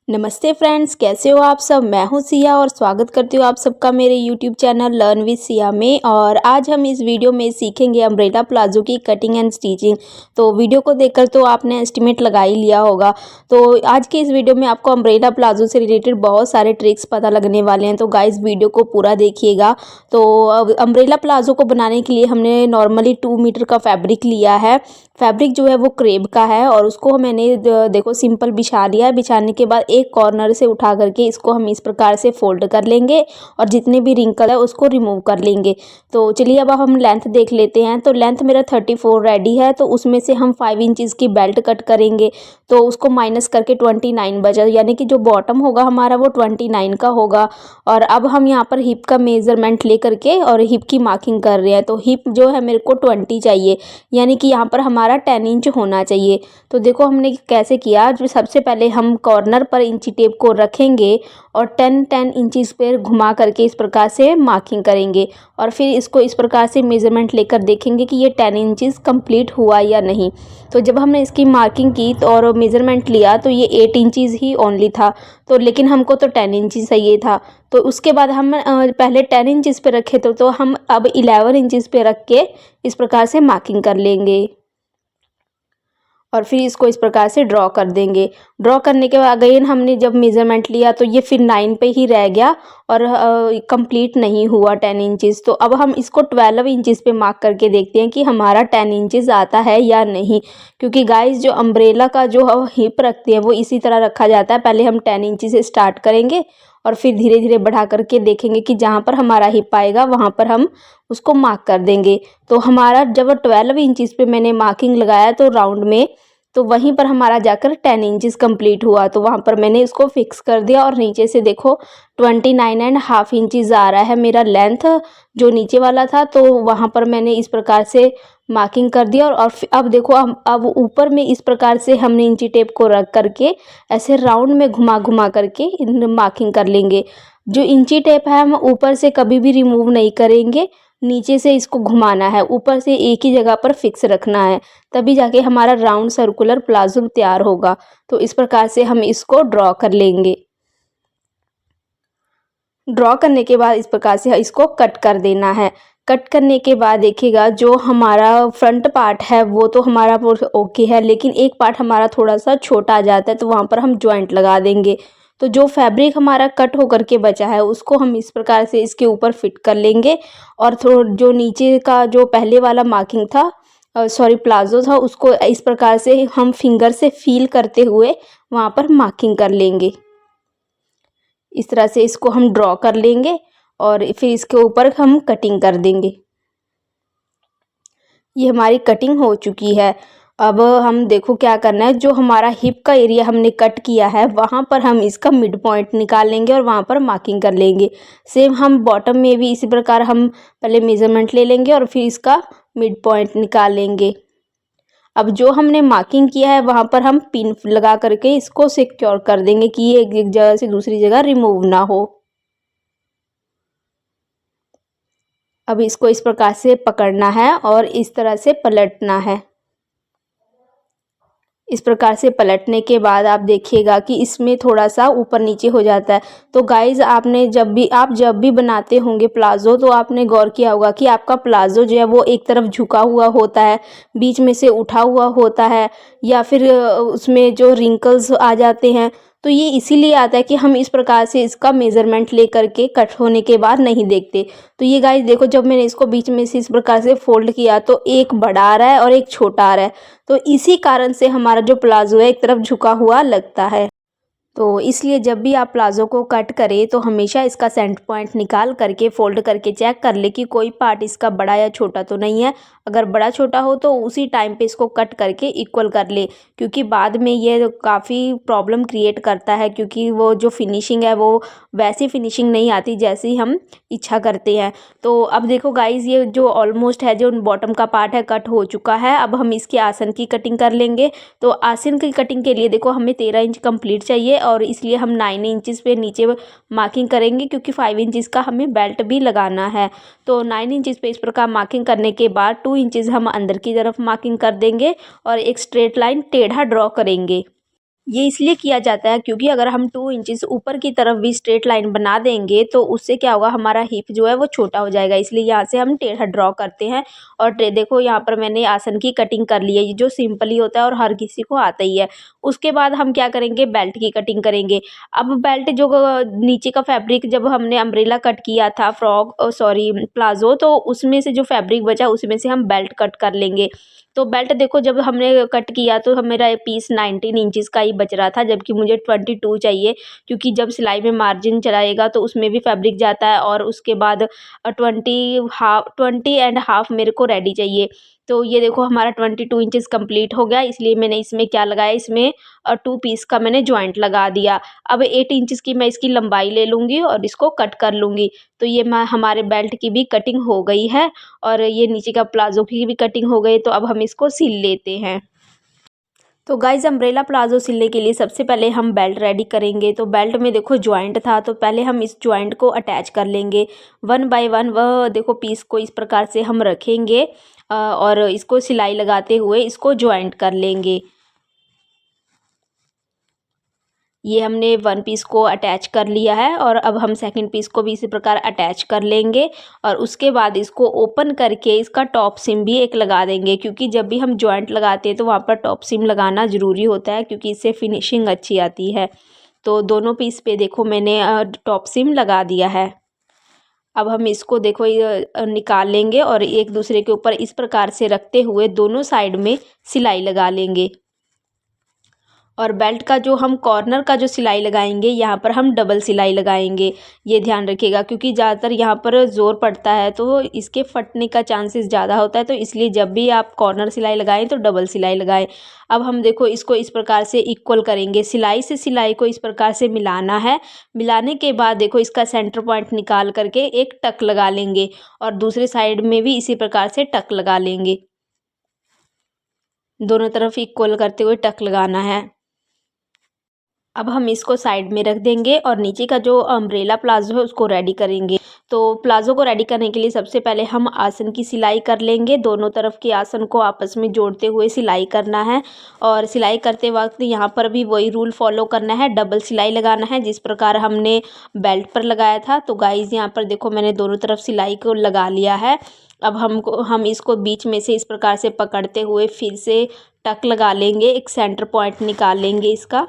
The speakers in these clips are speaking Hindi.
नमस्ते फ्रेंड्स, कैसे हो आप सब। मैं हूं सिया और स्वागत करती हूं आप सबका मेरे YouTube channel learn with Siya में। और आज हम इस वीडियो में सीखेंगे अम्ब्रेला प्लाजो की कटिंग एंड स्टिचिंग। तो वीडियो को देखकर तो आपने एस्टिमेट लगा ही लिया होगा। तो आज के इस वीडियो में आपको अम्ब्रेला प्लाजो से रिलेटेड बहुत सारे ट्रिक्स पता लगने वाले हैं। तो गाइस वीडियो को पूरा देखिएगा। तो अम्ब्रेला प्लाजो को बनाने के लिए हमने नॉर्मली 2 मीटर का फैब्रिक लिया है। फैब्रिक जो है वो क्रेप का है और उसको मैंने देखो सिंपल बिछा लिया है। बिछाने के बाद एक कॉर्नर से उठा करके इसको हम इस प्रकार से फोल्ड कर लेंगे और जितने भी रिंकल है उसको रिमूव कर लेंगे। तो चलिए अब हम लेंथ देख लेते हैं। तो लेंथ मेरा 34 रेडी है। तो उसमें से हम 5 इंचज़ की बेल्ट कट करेंगे। तो उसको माइनस करके 29 बचा, यानी कि जो बॉटम होगा हमारा वो 29 का होगा। और अब हम यहाँ पर हिप का मेज़रमेंट ले करके और हिप की मार्किंग कर रहे हैं। तो हिप जो है मेरे को 20 चाहिए, यानी कि यहाँ पर हमारा 10 इंच होना चाहिए। तो देखो हमने कैसे किया। जो सबसे पहले हम कॉर्नर पर इंची टेप को रखेंगे और 10 इंचज़ पर घुमा करके इस प्रकार से मार्किंग करेंगे और फिर इसको इस प्रकार से मेज़रमेंट लेकर देखेंगे कि ये 10 इंचज़ कंप्लीट हुआ या नहीं। तो जब हमने इसकी मार्किंग की तो और मेज़रमेंट लिया तो ये 8 इंचज़ ही ओनली था। तो लेकिन हमको तो 10 इंचज़ चाहिए था। तो उसके बाद हम पहले 10 इंचज़ पे रखे तो हम अब 11 इंचज़ पे रख के इस प्रकार से मार्किंग कर लेंगे और फिर इसको इस प्रकार से ड्रॉ कर देंगे। ड्रॉ करने के बाद अगेन हमने जब मेज़रमेंट लिया तो ये फिर 9 पे ही रह गया और कंप्लीट नहीं हुआ 10 इंचज़। तो अब हम इसको 12 इंचज़ पे मार्क करके देखते हैं कि हमारा 10 इंचज़ आता है या नहीं। क्योंकि गाइस जो अम्ब्रेला का जो हिप रखते हैं वो इसी तरह रखा जाता है। पहले हम 10 इंच से स्टार्ट करेंगे और फिर धीरे धीरे बढ़ा करके देखेंगे कि जहाँ पर हमारा हिप आएगा वहाँ पर हम उसको मार्क कर देंगे। तो हमारा जब 12 इंचज़ पे मैंने मार्किंग लगाया तो राउंड में, तो वहीं पर हमारा जाकर 10 इंचज़ कंप्लीट हुआ। तो वहाँ पर मैंने इसको फिक्स कर दिया और नीचे से देखो 29.5 इंचज़ आ रहा है मेरा लेंथ जो नीचे वाला था। तो वहाँ पर मैंने इस प्रकार से मार्किंग कर दिया और अब देखो हम अब ऊपर में इस प्रकार से हमने इंची टेप को रख करके ऐसे राउंड में घुमा घुमा करके मार्किंग कर लेंगे। जो इंची टेप है हम ऊपर से कभी भी रिमूव नहीं करेंगे, नीचे से इसको घुमाना है, ऊपर से एक ही जगह पर फिक्स रखना है, तभी जाके हमारा राउंड सर्कुलर प्लाजो तैयार होगा। तो इस प्रकार से हम इसको ड्रॉ कर लेंगे। ड्रॉ करने के बाद इस प्रकार से इसको कट कर देना है। कट करने के बाद देखिएगा जो हमारा फ्रंट पार्ट है वो तो हमारा ओके है, लेकिन एक पार्ट हमारा थोड़ा सा छोटा आ जाता है तो वहाँ पर हम जॉइंट लगा देंगे। तो जो फैब्रिक हमारा कट होकर के बचा है उसको हम इस प्रकार से इसके ऊपर फिट कर लेंगे और थोड़ा जो नीचे का जो पहले वाला मार्किंग था सॉरी प्लाजो था उसको इस प्रकार से हम फिंगर से फील करते हुए वहाँ पर मार्किंग कर लेंगे। इस तरह से इसको हम ड्रॉ कर लेंगे और फिर इसके ऊपर हम कटिंग कर देंगे। ये हमारी कटिंग हो चुकी है। अब हम देखो क्या करना है। जो हमारा हिप का एरिया हमने कट किया है वहाँ पर हम इसका मिड पॉइंट निकाल लेंगे और वहाँ पर मार्किंग कर लेंगे। सेम हम बॉटम में भी इसी प्रकार हम पहले मेज़रमेंट ले लेंगे और फिर इसका मिड पॉइंट निकाल लेंगे। अब जो हमने मार्किंग किया है वहाँ पर हम पिन लगा करके इसको सिक्योर कर देंगे कि ये एक जगह से दूसरी जगह रिमूव ना हो। अब इसको इस प्रकार से पकड़ना है और इस तरह से पलटना है। इस प्रकार से पलटने के बाद आप देखिएगा कि इसमें थोड़ा सा ऊपर नीचे हो जाता है। तो गाइज़ आपने जब भी बनाते होंगे प्लाज़ो तो आपने गौर किया होगा कि आपका प्लाज़ो जो है वो एक तरफ झुका हुआ होता है, बीच में से उठा हुआ होता है या फिर उसमें जो रिंकल्स आ जाते हैं। तो ये इसीलिए आता है कि हम इस प्रकार से इसका मेज़रमेंट ले करके कट होने के बाद नहीं देखते। तो ये गाइस देखो जब मैंने इसको बीच में से इस प्रकार से फोल्ड किया तो एक बड़ा आ रहा है और एक छोटा आ रहा है। तो इसी कारण से हमारा जो प्लाजो है एक तरफ झुका हुआ लगता है। तो इसलिए जब भी आप प्लाज़ो को कट करें तो हमेशा इसका सेंटर पॉइंट निकाल करके फोल्ड करके चेक कर ले कि कोई पार्ट इसका बड़ा या छोटा तो नहीं है। अगर बड़ा छोटा हो तो उसी टाइम पे इसको कट करके इक्वल कर ले, क्योंकि बाद में ये काफ़ी प्रॉब्लम क्रिएट करता है, क्योंकि वो जो फिनिशिंग है वो वैसी फिनिशिंग नहीं आती जैसी हम इच्छा करते हैं। तो अब देखो गाइज़ ये जो ऑलमोस्ट है जो बॉटम का पार्ट है कट हो चुका है। अब हम इसके आसन की कटिंग कर लेंगे। तो आसन की कटिंग के लिए देखो हमें 13 इंच कंप्लीट चाहिए और इसलिए हम 9 इंचज़ पे नीचे मार्किंग करेंगे, क्योंकि 5 इंचज़ का हमें बेल्ट भी लगाना है। तो 9 इंचज़ पे इस प्रकार मार्किंग करने के बाद 2 इंचज़ हम अंदर की तरफ मार्किंग कर देंगे और एक स्ट्रेट लाइन टेढ़ा ड्रॉ करेंगे। ये इसलिए किया जाता है क्योंकि अगर हम 2 इंचेस ऊपर की तरफ भी स्ट्रेट लाइन बना देंगे तो उससे क्या होगा, हमारा हिप जो है वो छोटा हो जाएगा, इसलिए यहाँ से हम टेढ़ा ड्रॉ करते हैं। और देखो यहाँ पर मैंने आसन की कटिंग कर ली है, ये जो सिंपली होता है और हर किसी को आता ही है। उसके बाद हम क्या करेंगे, बेल्ट की कटिंग करेंगे। अब बेल्ट जो नीचे का फैब्रिक जब हमने अम्ब्रेला कट किया था फ्रॉक सॉरी प्लाजो, तो उसमें से जो फैब्रिक बचा उसमें से हम बेल्ट कट कर लेंगे। तो बेल्ट देखो जब हमने कट किया तो मेरा पीस 19 इंचेस का ही बच रहा था, जबकि मुझे 22 चाहिए, क्योंकि जब सिलाई में मार्जिन चलाएगा तो उसमें भी फैब्रिक जाता है और उसके बाद 20 एंड हाफ मेरे को रेडी चाहिए। तो ये देखो हमारा 22 इंचेस कंप्लीट हो गया, इसलिए मैंने इसमें क्या लगाया, इसमें 2 पीस का मैंने जॉइंट लगा दिया। अब 8 इंचेस की मैं इसकी लंबाई ले लूँगी और इसको कट कर लूँगी। तो ये हमारे बेल्ट की भी कटिंग हो गई है और ये नीचे का प्लाज़ो की भी कटिंग हो गई, तो अब हम इसको सिल लेते हैं। तो गाइज़ अम्ब्रेला प्लाज़ो सिलने के लिए सबसे पहले हम बेल्ट रेडी करेंगे। तो बेल्ट में देखो जॉइंट था, तो पहले हम इस जॉइंट को अटैच कर लेंगे 1 बाय 1। वह देखो पीस को इस प्रकार से हम रखेंगे और इसको सिलाई लगाते हुए इसको जॉइंट कर लेंगे। ये हमने 1 पीस को अटैच कर लिया है और अब हम सेकंड पीस को भी इसी प्रकार अटैच कर लेंगे और उसके बाद इसको ओपन करके इसका टॉप सिम भी एक लगा देंगे, क्योंकि जब भी हम जॉइंट लगाते हैं तो वहाँ पर टॉप सिम लगाना ज़रूरी होता है, क्योंकि इससे फिनिशिंग अच्छी आती है। तो दोनों पीस पे देखो मैंने टॉप सिम लगा दिया है। अब हम इसको देखो निकाल लेंगे और एक दूसरे के ऊपर इस प्रकार से रखते हुए दोनों साइड में सिलाई लगा लेंगे। और बेल्ट का जो हम कॉर्नर का जो सिलाई लगाएंगे, यहाँ पर हम डबल सिलाई लगाएंगे। ये ध्यान रखिएगा, क्योंकि ज़्यादातर यहाँ पर ज़ोर पड़ता है तो इसके फटने का चांसेस ज़्यादा होता है, तो इसलिए जब भी आप कॉर्नर सिलाई लगाएं तो डबल सिलाई लगाएं। अब हम देखो इसको इस प्रकार से इक्वल करेंगे, सिलाई से सिलाई को इस प्रकार से मिलाना है। मिलाने के बाद देखो इसका सेंटर पॉइंट निकाल करके एक टक लगा लेंगे और दूसरे साइड में भी इसी प्रकार से टक लगा लेंगे। दोनों तरफ इक्वल करते हुए टक लगाना है। अब हम इसको साइड में रख देंगे और नीचे का जो अम्ब्रेला प्लाज़ो है उसको रेडी करेंगे। तो प्लाज़ो को रेडी करने के लिए सबसे पहले हम आसन की सिलाई कर लेंगे। दोनों तरफ के आसन को आपस में जोड़ते हुए सिलाई करना है और सिलाई करते वक्त यहाँ पर भी वही रूल फॉलो करना है, डबल सिलाई लगाना है जिस प्रकार हमने बेल्ट पर लगाया था। तो गाइज़ यहाँ पर देखो मैंने दोनों तरफ सिलाई को लगा लिया है। अब हम इसको बीच में से इस प्रकार से पकड़ते हुए फिर से टक लगा लेंगे, एक सेंटर पॉइंट निकाल लेंगे इसका।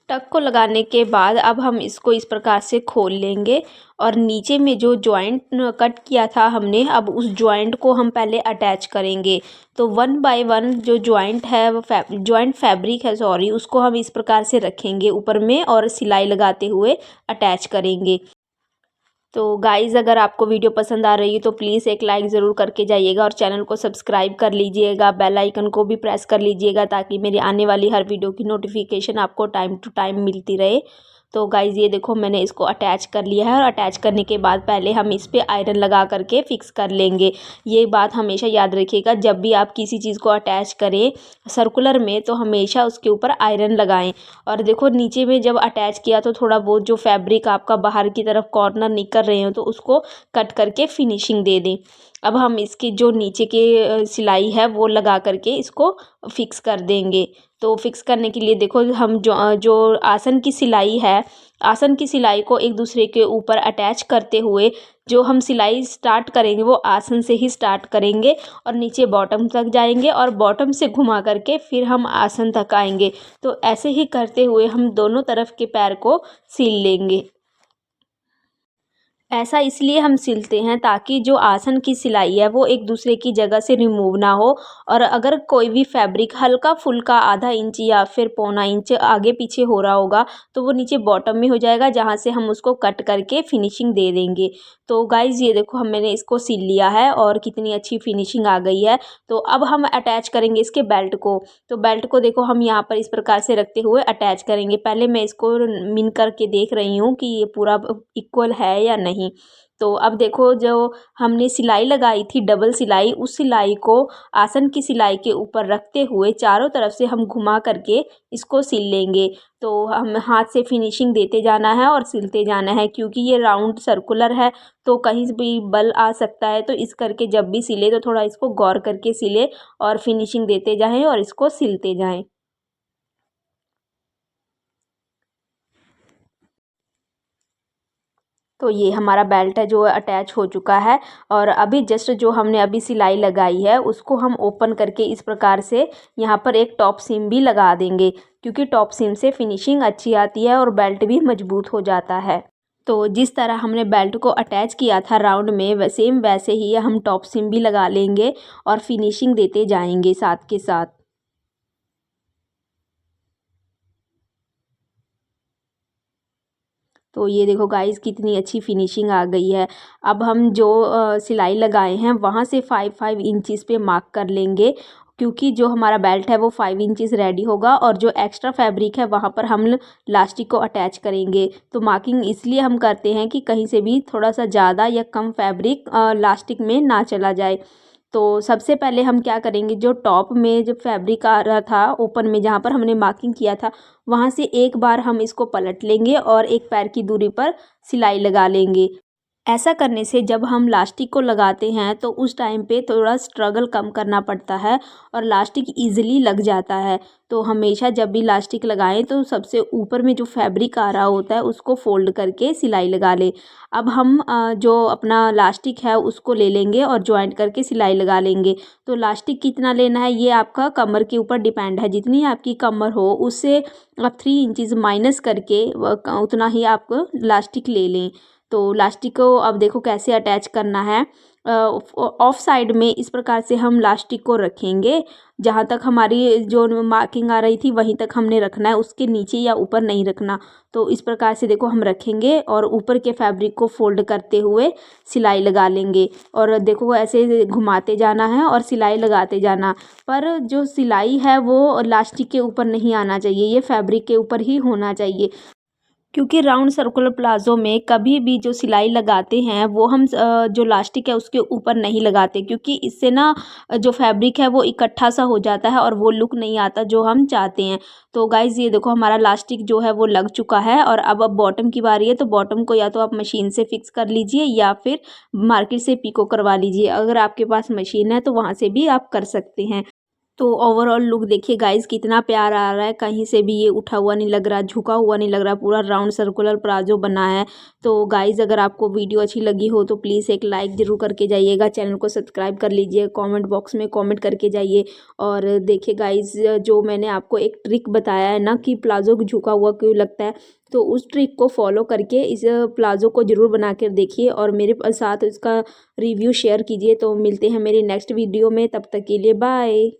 टक को लगाने के बाद अब हम इसको इस प्रकार से खोल लेंगे और नीचे में जो जॉइंट कट किया था हमने, अब उस जॉइंट को हम पहले अटैच करेंगे। तो 1 बाय 1 जो जॉइंट है वो जॉइंट फैब्रिक है सॉरी, उसको हम इस प्रकार से रखेंगे ऊपर में और सिलाई लगाते हुए अटैच करेंगे। तो गाइज़ अगर आपको वीडियो पसंद आ रही है तो प्लीज़ एक लाइक ज़रूर करके जाइएगा और चैनल को सब्सक्राइब कर लीजिएगा, बेल आइकन को भी प्रेस कर लीजिएगा ताकि मेरी आने वाली हर वीडियो की नोटिफिकेशन आपको टाइम टू टाइम मिलती रहे। तो गाइज़ ये देखो मैंने इसको अटैच कर लिया है और अटैच करने के बाद पहले हम इस पर आयरन लगा करके फ़िक्स कर लेंगे। ये बात हमेशा याद रखिएगा, जब भी आप किसी चीज़ को अटैच करें सर्कुलर में तो हमेशा उसके ऊपर आयरन लगाएं। और देखो नीचे में जब अटैच किया तो थोड़ा बहुत जो फैब्रिक आपका बाहर की तरफ कॉर्नर निकल रहे हो तो उसको कट करके फिनिशिंग दे दें। अब हम इसकी जो नीचे की सिलाई है वो लगा करके इसको फिक्स कर देंगे। तो फिक्स करने के लिए देखो हम जो आसन की सिलाई है, आसन की सिलाई को एक दूसरे के ऊपर अटैच करते हुए जो हम सिलाई स्टार्ट करेंगे वो आसन से ही स्टार्ट करेंगे और नीचे बॉटम तक जाएंगे और बॉटम से घुमा करके फिर हम आसन तक आएंगे। तो ऐसे ही करते हुए हम दोनों तरफ के पैर को सिल लेंगे। ऐसा इसलिए हम सिलते हैं ताकि जो आसन की सिलाई है वो एक दूसरे की जगह से रिमूव ना हो और अगर कोई भी फैब्रिक हल्का फुल्का आधा इंच या फिर पौना इंच आगे पीछे हो रहा होगा तो वो नीचे बॉटम में हो जाएगा, जहाँ से हम उसको कट करके फिनिशिंग दे देंगे। तो गाइज़ ये देखो मैंने इसको सिल लिया है और कितनी अच्छी फिनिशिंग आ गई है। तो अब हम अटैच करेंगे इसके बेल्ट को। तो बेल्ट को देखो हम यहाँ पर इस प्रकार से रखते हुए अटैच करेंगे। पहले मैं इसको मिन करके देख रही हूँ कि ये पूरा इक्वल है या नहीं। नहीं। तो अब देखो जो हमने सिलाई लगाई थी डबल सिलाई, उस सिलाई को आसन की सिलाई के ऊपर रखते हुए चारों तरफ से हम घुमा करके इसको सिल लेंगे। तो हम हाथ से फिनिशिंग देते जाना है और सिलते जाना है, क्योंकि ये राउंड सर्कुलर है तो कहीं भी बल आ सकता है। तो इस करके जब भी सिले तो थोड़ा इसको गौर करके सिले और फिनिशिंग देते जाएं और इसको सिलते जाएं। तो ये हमारा बेल्ट है जो अटैच हो चुका है, और अभी जस्ट जो हमने अभी सिलाई लगाई है उसको हम ओपन करके इस प्रकार से यहाँ पर एक टॉप सीम भी लगा देंगे, क्योंकि टॉप सीम से फिनिशिंग अच्छी आती है और बेल्ट भी मजबूत हो जाता है। तो जिस तरह हमने बेल्ट को अटैच किया था राउंड में सेम वैसे ही हम टॉप सीम भी लगा लेंगे और फिनिशिंग देते जाएंगे साथ के साथ। तो ये देखो गाइस कितनी अच्छी फिनिशिंग आ गई है। अब हम जो सिलाई लगाए हैं वहाँ से 5 इंचज़ पे मार्क कर लेंगे, क्योंकि जो हमारा बेल्ट है वो 5 इंचज़ रेडी होगा और जो एक्स्ट्रा फैब्रिक है वहाँ पर हम लास्टिक को अटैच करेंगे। तो मार्किंग इसलिए हम करते हैं कि कहीं से भी थोड़ा सा ज़्यादा या कम फैब्रिक लास्टिक में ना चला जाए। तो सबसे पहले हम क्या करेंगे, जो टॉप में जो फैब्रिक आ रहा था ओपन में जहाँ पर हमने मार्किंग किया था वहाँ से एक बार हम इसको पलट लेंगे और एक पैर की दूरी पर सिलाई लगा लेंगे। ऐसा करने से जब हम लास्टिक को लगाते हैं तो उस टाइम पे थोड़ा स्ट्रगल कम करना पड़ता है और लास्टिक ईज़िली लग जाता है। तो हमेशा जब भी लास्टिक लगाएं तो सबसे ऊपर में जो फैब्रिक आ रहा होता है उसको फ़ोल्ड करके सिलाई लगा लें। अब हम जो अपना लास्टिक है उसको ले लेंगे और जॉइंट करके सिलाई लगा लेंगे। तो लास्टिक कितना लेना है ये आपका कमर के ऊपर डिपेंड है, जितनी आपकी कमर हो उससे आप 3 इंचज़ माइनस करके उतना ही आप लास्टिक ले लें। तो लास्टिक को अब देखो कैसे अटैच करना है। ऑफ साइड में इस प्रकार से हम लास्टिक को रखेंगे, जहाँ तक हमारी जो मार्किंग आ रही थी वहीं तक हमने रखना है, उसके नीचे या ऊपर नहीं रखना। तो इस प्रकार से देखो हम रखेंगे और ऊपर के फैब्रिक को फोल्ड करते हुए सिलाई लगा लेंगे और देखो ऐसे घुमाते जाना है और सिलाई लगाते जाना। पर जो सिलाई है वो लास्टिक के ऊपर नहीं आना चाहिए, ये फैब्रिक के ऊपर ही होना चाहिए, क्योंकि राउंड सर्कुलर प्लाज़ो में कभी भी जो सिलाई लगाते हैं वो हम जो लास्टिक है उसके ऊपर नहीं लगाते, क्योंकि इससे ना जो फैब्रिक है वो इकट्ठा सा हो जाता है और वो लुक नहीं आता जो हम चाहते हैं। तो गाइज़ ये देखो हमारा लास्टिक जो है वो लग चुका है और अब बॉटम की बारी है। तो बॉटम को या तो आप मशीन से फिक्स कर लीजिए या फिर मार्केट से पिको करवा लीजिए। अगर आपके पास मशीन है तो वहाँ से भी आप कर सकते हैं। तो ओवरऑल लुक देखिए गाइस कितना प्यारा आ रहा है, कहीं से भी ये उठा हुआ नहीं लग रहा, झुका हुआ नहीं लग रहा, पूरा राउंड सर्कुलर प्लाजो बना है। तो गाइस अगर आपको वीडियो अच्छी लगी हो तो प्लीज़ एक लाइक ज़रूर करके जाइएगा, चैनल को सब्सक्राइब कर लीजिए, कमेंट बॉक्स में कमेंट करके जाइए। और देखिए गाइस जो मैंने आपको एक ट्रिक बताया है ना कि प्लाजो झुका हुआ क्यों लगता है, तो उस ट्रिक को फॉलो करके इस प्लाजो को ज़रूर बना कर देखिए और मेरे साथ इसका रिव्यू शेयर कीजिए। तो मिलते हैं मेरी नेक्स्ट वीडियो में, तब तक के लिए बाय।